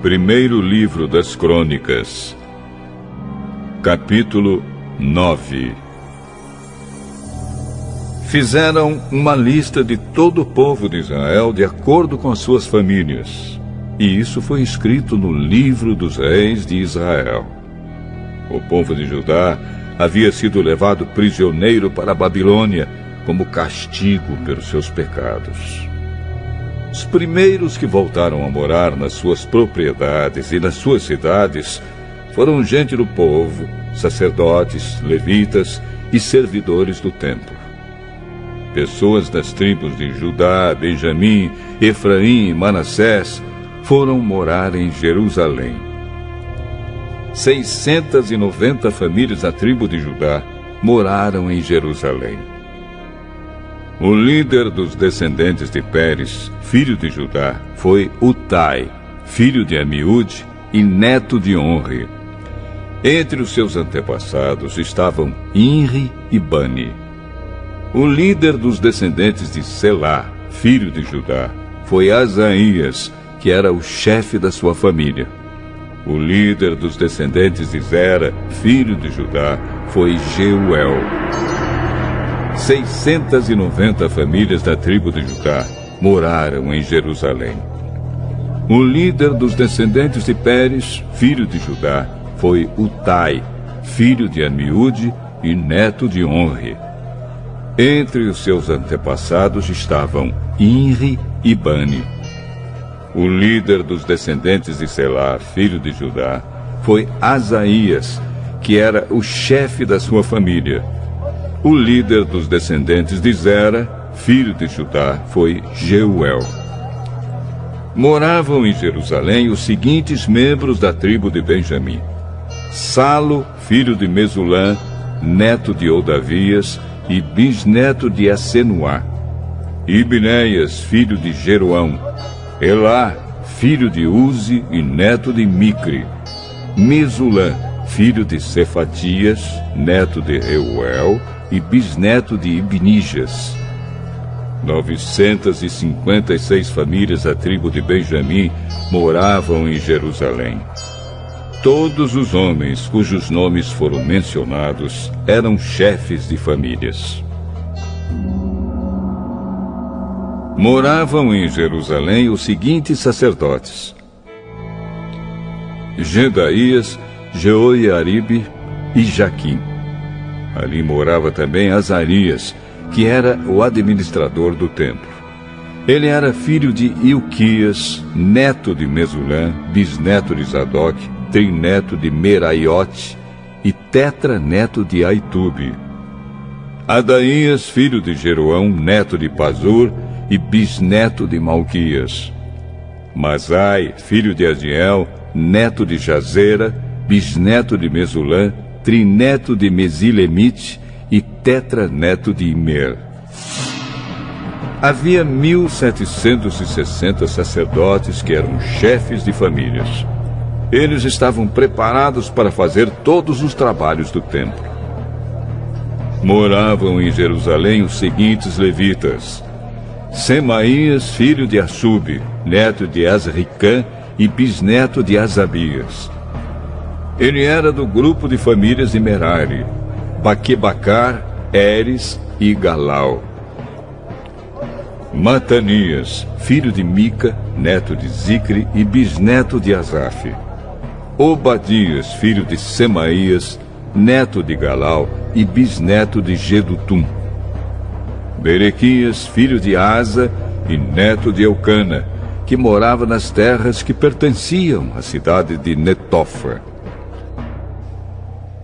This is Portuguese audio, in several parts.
Primeiro livro das Crônicas, capítulo 9. Fizeram uma lista de todo o povo de Israel de acordo com as suas famílias, e isso foi escrito no livro dos reis de Israel. O povo de Judá havia sido levado prisioneiro para a Babilônia como castigo pelos seus pecados. Os primeiros que voltaram a morar nas suas propriedades e nas suas cidades foram gente do povo, sacerdotes, levitas e servidores do templo. Pessoas das tribos de Judá, Benjamim, Efraim e Manassés foram morar em Jerusalém. 690 famílias da tribo de Judá moraram em Jerusalém. O líder dos descendentes de Pérez, filho de Judá, foi Utai, filho de Amiúde e neto de Onri. Entre os seus antepassados estavam Inri e Bani. O líder dos descendentes de Selá, filho de Judá, foi Asaías, que era o chefe da sua família. O líder dos descendentes de Zera, filho de Judá, foi Jeuel. 690 famílias da tribo de Judá moraram em Jerusalém. O líder dos descendentes de Pérez, filho de Judá, foi Utai, filho de Amiúde e neto de Onri. Entre os seus antepassados estavam Inri e Bani. O líder dos descendentes de Selá, filho de Judá, foi Asaías, que era o chefe da sua família. O líder dos descendentes de Zera, filho de Judá, foi Jeuel. Moravam em Jerusalém os seguintes membros da tribo de Benjamim: Salo, filho de Mesulã, neto de Odavias e bisneto de Assenuá; Ibneias, filho de Jeroão; Elá, filho de Uzi e neto de Micre; Mesulã, filho de Cefatias, neto de Reuel e bisneto de Ibnijas. 956 famílias da tribo de Benjamim moravam em Jerusalém. Todos os homens cujos nomes foram mencionados eram chefes de famílias. Moravam em Jerusalém os seguintes sacerdotes: Jedaías, Jeoiaribe e Jaquim. Ali morava também Azarias, que era o administrador do templo. Ele era filho de Ilquias, neto de Mesulã, bisneto de Zadok, trineto de Meraiote e tetraneto de Aitube. Adaías, filho de Jeroão, neto de Pazur e bisneto de Malquias. Masai, filho de Adiel, neto de Jazera, bisneto de Mesulã, trineto de Mesilemite e tetraneto de Imer. Havia 1.760 sacerdotes que eram chefes de famílias. Eles estavam preparados para fazer todos os trabalhos do templo. Moravam em Jerusalém os seguintes levitas: Semaías, filho de Assube, neto de Azricã e bisneto de Asabias. Ele era do grupo de famílias de Merari: Baquebacar, Eres e Galau. Matanias, filho de Mica, neto de Zicre e bisneto de Asaf. Obadias, filho de Semaías, neto de Galau e bisneto de Gedutum. Berequias, filho de Asa e neto de Eucana, que morava nas terras que pertenciam à cidade de Netofa.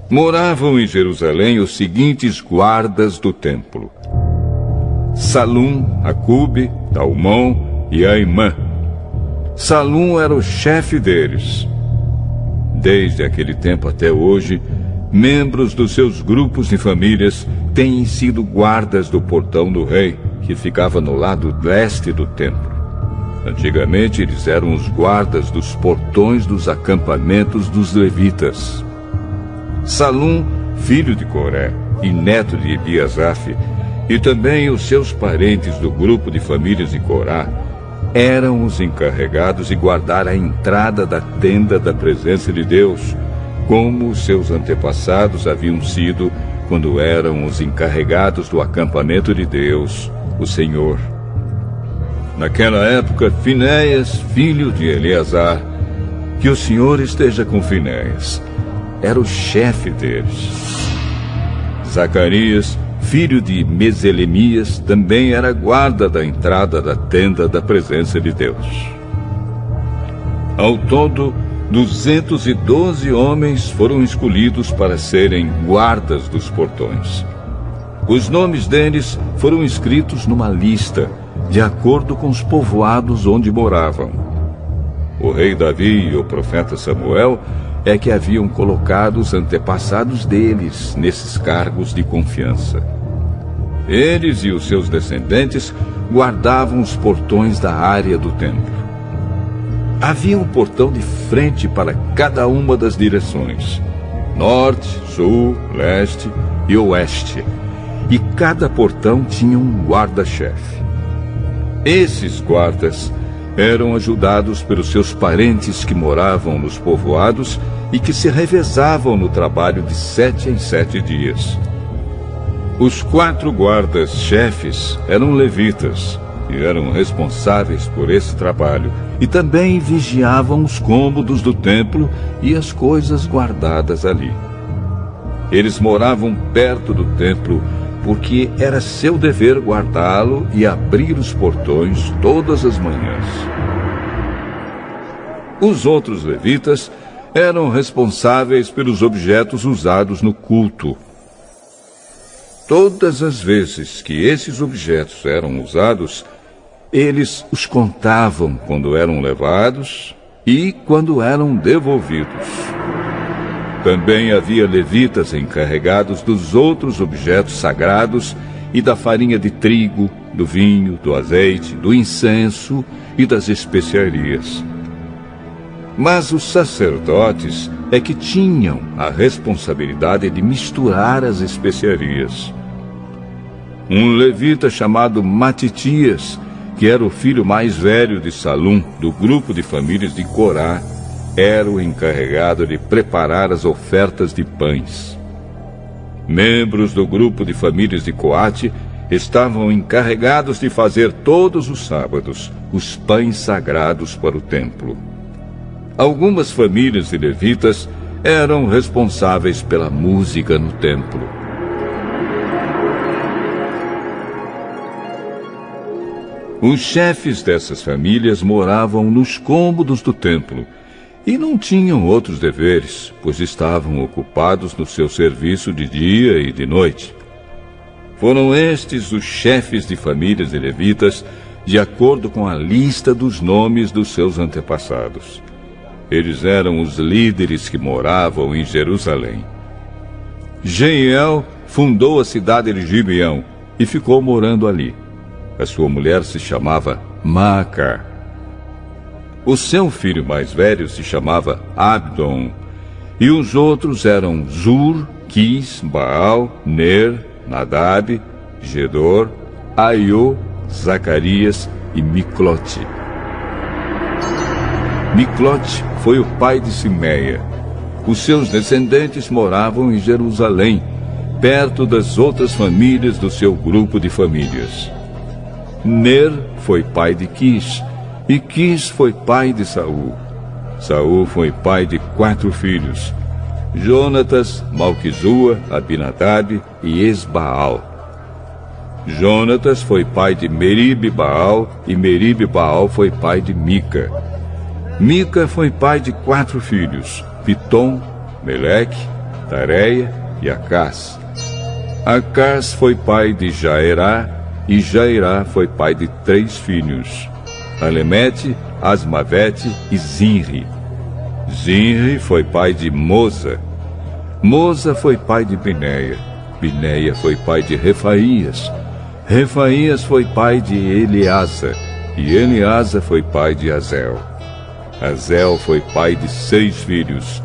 Moravam em Jerusalém os seguintes guardas do templo: Salum, Acube, Talmon e Aimã. Salum era o chefe deles. Desde aquele tempo até hoje, membros dos seus grupos de famílias têm sido guardas do portão do rei, que ficava no lado leste do templo. Antigamente, eles eram os guardas dos portões dos acampamentos dos levitas. Salum, filho de Coré e neto de Ebiasaf, e também os seus parentes do grupo de famílias de Corá, eram os encarregados de guardar a entrada da tenda da presença de Deus, como os seus antepassados haviam sido quando eram os encarregados do acampamento de Deus, o Senhor. Naquela época, Finéias, filho de Eleazar, que o Senhor esteja com Finéias, era o chefe deles. Zacarias, filho de Meselemias, também era guarda da entrada da tenda da presença de Deus. Ao todo, 212 homens foram escolhidos para serem guardas dos portões. Os nomes deles foram escritos numa lista, de acordo com os povoados onde moravam. O rei Davi e o profeta Samuel é que haviam colocado os antepassados deles nesses cargos de confiança. Eles e os seus descendentes guardavam os portões da área do templo. Havia um portão de frente para cada uma das direções: norte, sul, leste e oeste. E cada portão tinha um guarda-chefe. Esses guardas eram ajudados pelos seus parentes que moravam nos povoados e que se revezavam no trabalho de 7 em 7 dias. Os 4 guardas-chefes eram levitas e eram responsáveis por esse trabalho, e também vigiavam os cômodos do templo e as coisas guardadas ali. Eles moravam perto do templo porque era seu dever guardá-lo e abrir os portões todas as manhãs. Os outros levitas eram responsáveis pelos objetos usados no culto. Todas as vezes que esses objetos eram usados, eles os contavam quando eram levados e quando eram devolvidos. Também havia levitas encarregados dos outros objetos sagrados e da farinha de trigo, do vinho, do azeite, do incenso e das especiarias. Mas os sacerdotes é que tinham a responsabilidade de misturar as especiarias. Um levita chamado Matitias, que era o filho mais velho de Salum, do grupo de famílias de Corá, era o encarregado de preparar as ofertas de pães. Membros do grupo de famílias de Coate estavam encarregados de fazer todos os sábados os pães sagrados para o templo. Algumas famílias de levitas eram responsáveis pela música no templo. Os chefes dessas famílias moravam nos cômodos do templo e não tinham outros deveres, pois estavam ocupados no seu serviço de dia e de noite. Foram estes os chefes de famílias de levitas, de acordo com a lista dos nomes dos seus antepassados. Eles eram os líderes que moravam em Jerusalém. Jeiel fundou a cidade de Gibeão e ficou morando ali. A sua mulher se chamava Maaca. O seu filho mais velho se chamava Abdon, e os outros eram Zur, Quis, Baal, Ner, Nadab, Gedor, Aiô, Zacarias e Miclote. Miclote foi o pai de Simeia. Os seus descendentes moravam em Jerusalém, perto das outras famílias do seu grupo de famílias. Ner foi pai de Quis, e Quis foi pai de Saul. Saul foi pai de 4 filhos: Jonatas, Malquizua, Abinadab e Esbaal. Jonatas foi pai de Meribe-Baal, e Meribe-Baal foi pai de Mica. Mica foi pai de 4 filhos: Pitom, Meleque, Tareia e Acás. Acás foi pai de Jaerá, e Jairá foi pai de 3 filhos: Alemete, Asmavete e Zinri. Zinri foi pai de Moza. Moza foi pai de Bineia. Bineia foi pai de Refaías. Refaías foi pai de Eleasa. E Eleasa foi pai de Azel. Azel foi pai de 6 filhos: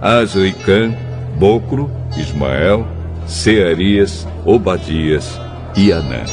Azricã, Bocro, Ismael, Searias, Obadias e Anã.